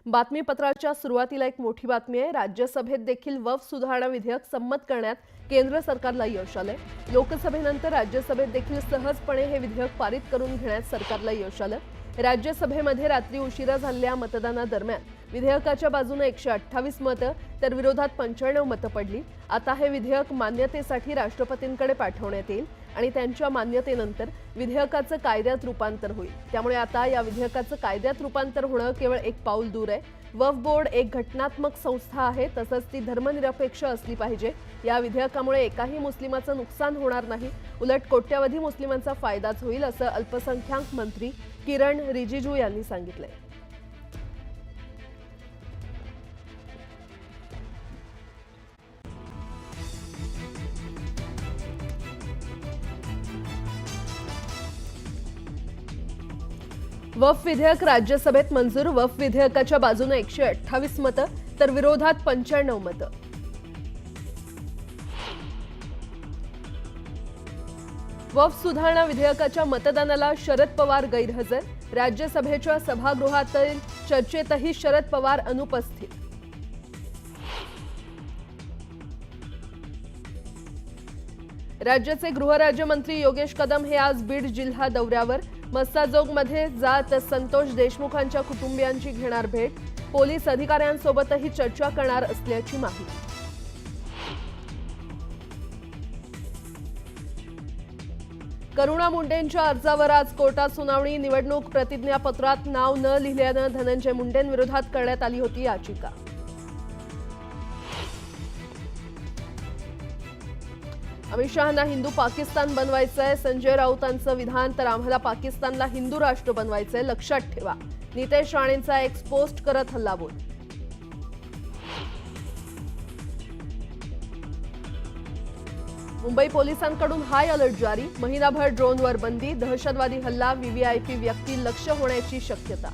बातमीपत्राच्या सुरुवातीला एक मोठी बातमी आहे। राज्यसभेत देखील वक्फ सुधारणा विधेयक संमत करण्यात केंद्र सरकारला यश आलंय। लोकसभेनंतर राज्यसभेत देखील सहजपणे हे विधेयक पारित करून घेण्यात सरकारला यश आलं। राज्यसभेमध्ये रात्री उशिरा झालेल्या मतदानादरम्यान विधेयकाच्या बाजूने 128 मतं तर विरोधात 95 मतं पडली। आता हे विधेयक मान्यतेसाठी राष्ट्रपतींकडे पाठवण्यात येईल आणि त्यांच्या मान्यतेनंतर विधेयकाचं कायद्यात रूपांतर होईल। त्यामुळे आता या विधेयकाचं कायद्यात रूपांतर होणं केवळ एक पाऊल दूर आहे। वक्फ बोर्ड एक घटनात्मक संस्था आहे, तसंच ती धर्मनिरपेक्ष असली पाहिजे। या विधेयकामुळे एकाही मुस्लिमाचं नुकसान होणार नाही, उलट कोट्यवधी मुस्लिमांचा फायदाच होईल, असं अल्पसंख्याक मंत्री किरण रिजिजू यांनी सांगितलंय। वक्फ विधेयक राज्यसभेत मंजूर। वक्फ विधेयकाच्या बाजूने 128 मतं तर विरोधात 95 मतं। वक्फ सुधारणा विधेयकाच्या मतदानाला शरद पवार गैरहजर। राज्यसभेच्या सभागृहातील चर्चेतही शरद पवार अनुपस्थित। राज्याचे गृहराज्यमंत्री योगेश कदम हे आज बीड जिल्हा दौऱ्यावर। मस्साजोगमध्ये जात संतोष देशमुखांच्या कुटुंबियांची घेणार भेट। पोलीस अधिकाऱ्यांसोबतही चर्चा करणार असल्याची माहिती। करुणा मुंडेंच्या अर्जावर आज कोर्टात सुनावणी। निवडणूक प्रतिज्ञापत्रात नाव न लिहिल्यानं धनंजय मुंडेंविरोधात करण्यात आली होती याचिका। अमित शहांना हिंदू पाकिस्तान बनवायचंय। संजय राऊतांचं विधान, तर आम्हाला पाकिस्तानला हिंदू राष्ट्र बनवायचंय, लक्षात ठेवा। नितेश राणेंचा एक्स पोस्ट करत हल्लाबोल। मुंबई पोलिसांकडून हाय अलर्ट जारी। महिनाभर ड्रोनवर बंदी। दहशतवादी हल्ला, व्हीव्हीआयपी व्यक्ती लक्ष्य होण्याची शक्यता।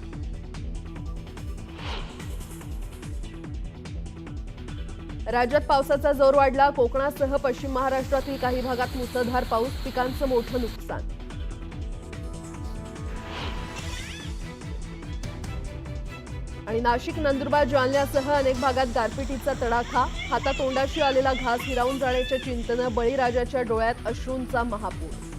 राज्यात पावसाचा जोर वाढला। कोकणासह पश्चिम महाराष्ट्रातील काही भागात मुसळधार पाऊस, पिकांचं मोठं नुकसान। आणि नाशिक, नंदुरबार, जालन्यासह अनेक भागात गारपिटीचा तडाखा। हातातोंडाशी आलेला घास हिरावून जाण्याच्या चिंतेनं बळीराजाच्या डोळ्यात अश्रूंचा महापूर।